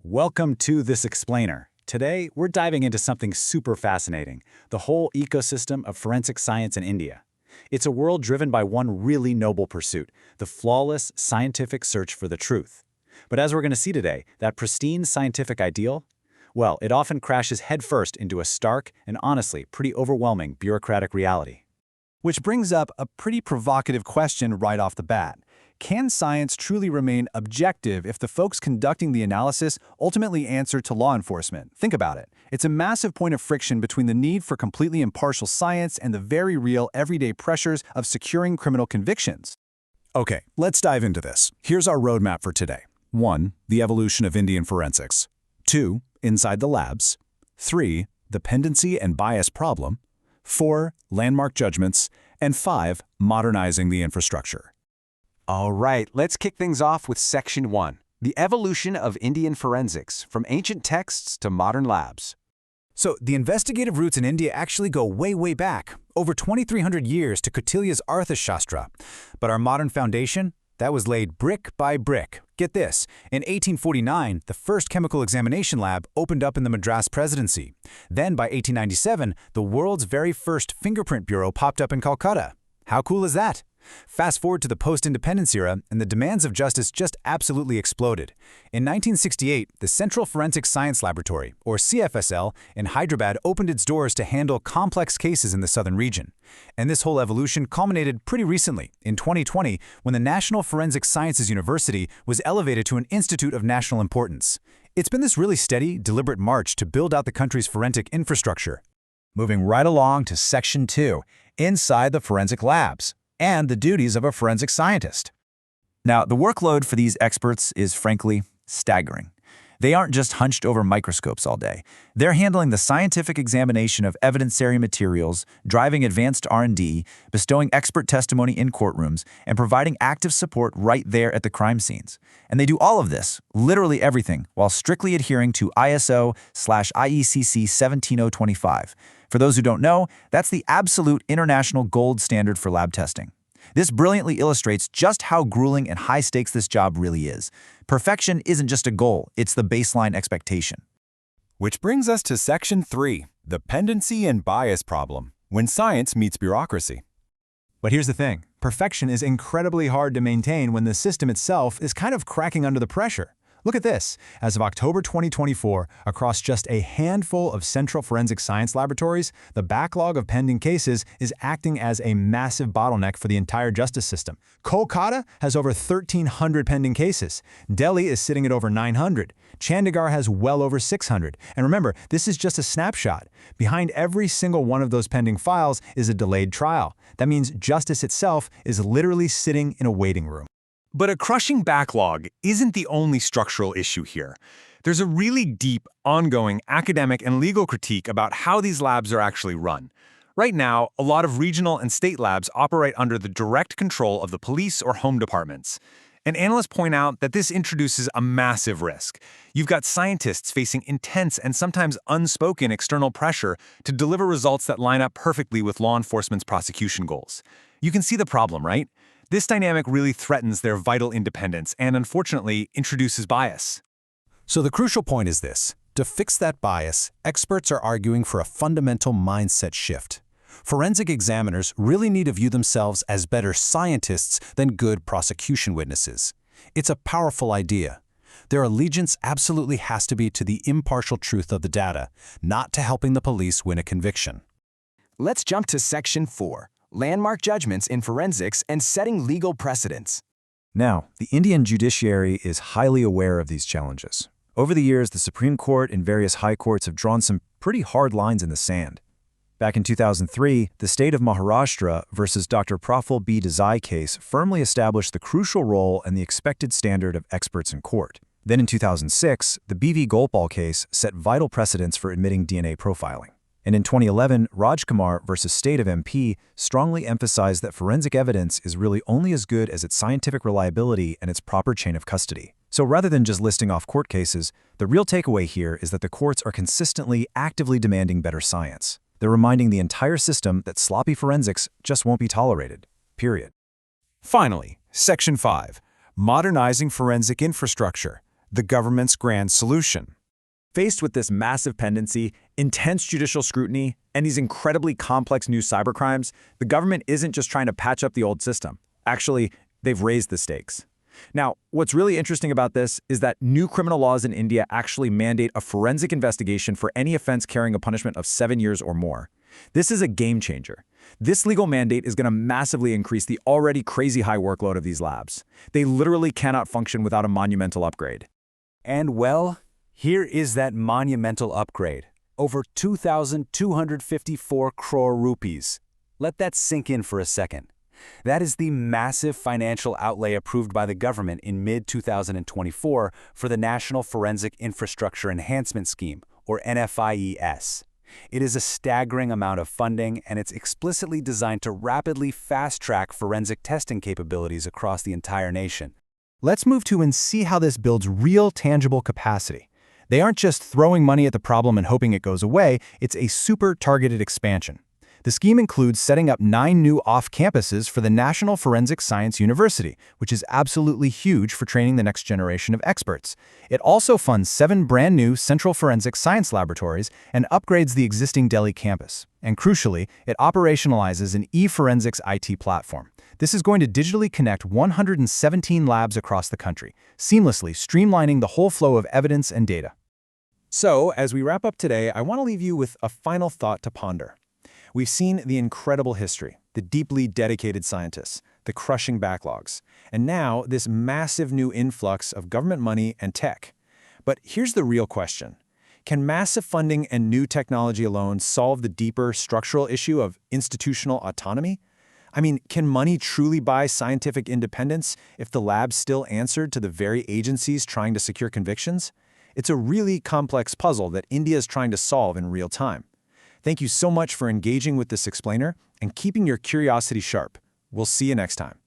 Welcome to This Explainer. Today, we're diving into something super fascinating, the whole ecosystem of forensic science in India. It's a world driven by one really noble pursuit, the flawless scientific search for the truth. But as we're going to see today, that pristine scientific ideal, well, it often crashes headfirst into a stark and honestly pretty overwhelming bureaucratic reality. Which brings up a pretty provocative question right off the bat. Can science truly remain objective if the folks conducting the analysis ultimately answer to law enforcement? Think about it. It's a massive point of friction between the need for completely impartial science and the very real everyday pressures of securing criminal convictions. Okay, let's dive into this. Here's our roadmap for today. 1. The evolution of Indian forensics. 2. Inside the labs. 3. The pendency and bias problem. 4. Landmark judgments. And 5. Modernizing the infrastructure. All right, let's kick things off with Section 1, the evolution of Indian forensics, from ancient texts to modern labs. So the investigative roots in India actually go way back, over 2,300 years to Kautilya's Arthashastra. But our modern foundation, that was laid brick by brick. Get this, in 1849, the first chemical examination lab opened up in the Madras Presidency. Then by 1897, the world's very first fingerprint bureau popped up in Calcutta. How cool is that? Fast forward to the post-independence era, and the demands of justice just absolutely exploded. In 1968, the Central Forensic Science Laboratory, or CFSL, in Hyderabad opened its doors to handle complex cases in the southern region. And this whole evolution culminated pretty recently, in 2020, when the National Forensic Sciences University was elevated to an institute of national importance. It's been this really steady, deliberate march to build out the country's forensic infrastructure. Moving right along to Section 2, inside the forensic labs, and the duties of a forensic scientist. Now, the workload for these experts is frankly staggering. They aren't just hunched over microscopes all day. They're handling the scientific examination of evidentiary materials, driving advanced R&D, bestowing expert testimony in courtrooms, and providing active support right there at the crime scenes. And they do all of this, literally everything, while strictly adhering to ISO/IECC 17025. For those who don't know, that's the absolute international gold standard for lab testing. This brilliantly illustrates just how grueling and high-stakes this job really is. Perfection isn't just a goal, it's the baseline expectation. Which brings us to Section 3, the pendency and bias problem, when science meets bureaucracy. But here's the thing, perfection is incredibly hard to maintain when the system itself is kind of cracking under the pressure. Look at this. As of October 2024, across just a handful of central forensic science laboratories, the backlog of pending cases is acting as a massive bottleneck for the entire justice system. Kolkata has over 1,300 pending cases. Delhi is sitting at over 900. Chandigarh has well over 600. And remember, this is just a snapshot. Behind every single one of those pending files is a delayed trial. That means justice itself is literally sitting in a waiting room. But a crushing backlog isn't the only structural issue here. There's a really deep, ongoing academic and legal critique about how these labs are actually run. Right now, a lot of regional and state labs operate under the direct control of the police or home departments. And analysts point out that this introduces a massive risk. You've got scientists facing intense and sometimes unspoken external pressure to deliver results that line up perfectly with law enforcement's prosecution goals. You can see the problem, right? This dynamic really threatens their vital independence and, unfortunately, introduces bias. So the crucial point is this. To fix that bias, experts are arguing for a fundamental mindset shift. Forensic examiners really need to view themselves as better scientists than good prosecution witnesses. It's a powerful idea. Their allegiance absolutely has to be to the impartial truth of the data, not to helping the police win a conviction. Let's jump to Section 4, landmark judgments in forensics and setting legal precedents. Now, the Indian judiciary is highly aware of these challenges. Over the years, the Supreme Court and various high courts have drawn some pretty hard lines in the sand. Back in 2003, the state of Maharashtra versus Dr. Praful B. Desai case firmly established the crucial role and the expected standard of experts in court. Then in 2006, the B.V. Gopal case set vital precedents for admitting DNA profiling. And in 2011, Rajkumar versus State of MP strongly emphasized that forensic evidence is really only as good as its scientific reliability and its proper chain of custody. So rather than just listing off court cases, the real takeaway here is that the courts are consistently, actively demanding better science. They're reminding the entire system that sloppy forensics just won't be tolerated. Period. Finally, Section 5, modernizing forensic infrastructure, the government's grand solution. Faced with this massive pendency, intense judicial scrutiny, and these incredibly complex new cybercrimes, the government isn't just trying to patch up the old system. Actually, they've raised the stakes. Now, what's really interesting about this is that new criminal laws in India actually mandate a forensic investigation for any offense carrying a punishment of 7 years or more. This is a game changer. This legal mandate is going to massively increase the already crazy high workload of these labs. They literally cannot function without a monumental upgrade. And well, here is that monumental upgrade. Over 2,254 crore rupees. Let that sink in for a second. That is the massive financial outlay approved by the government in mid-2024 for the National Forensic Infrastructure Enhancement Scheme, or NFIES. It is a staggering amount of funding, and it's explicitly designed to rapidly fast-track forensic testing capabilities across the entire nation. Let's move to and see how this builds real, tangible capacity. They aren't just throwing money at the problem and hoping it goes away, it's a super targeted expansion. The scheme includes setting up 9 new off-campuses for the National Forensic Science University, which is absolutely huge for training the next generation of experts. It also funds 7 brand new Central Forensic Science Laboratories and upgrades the existing Delhi campus. And crucially, it operationalizes an e-forensics IT platform. This is going to digitally connect 117 labs across the country, seamlessly streamlining the whole flow of evidence and data. So, as we wrap up today, I want to leave you with a final thought to ponder. We've seen the incredible history, the deeply dedicated scientists, the crushing backlogs, and now this massive new influx of government money and tech. But here's the real question. Can massive funding and new technology alone solve the deeper structural issue of institutional autonomy? I mean, can money truly buy scientific independence if the labs still answered to the very agencies trying to secure convictions? It's a really complex puzzle that India is trying to solve in real time. Thank you so much for engaging with this explainer and keeping your curiosity sharp. We'll see you next time.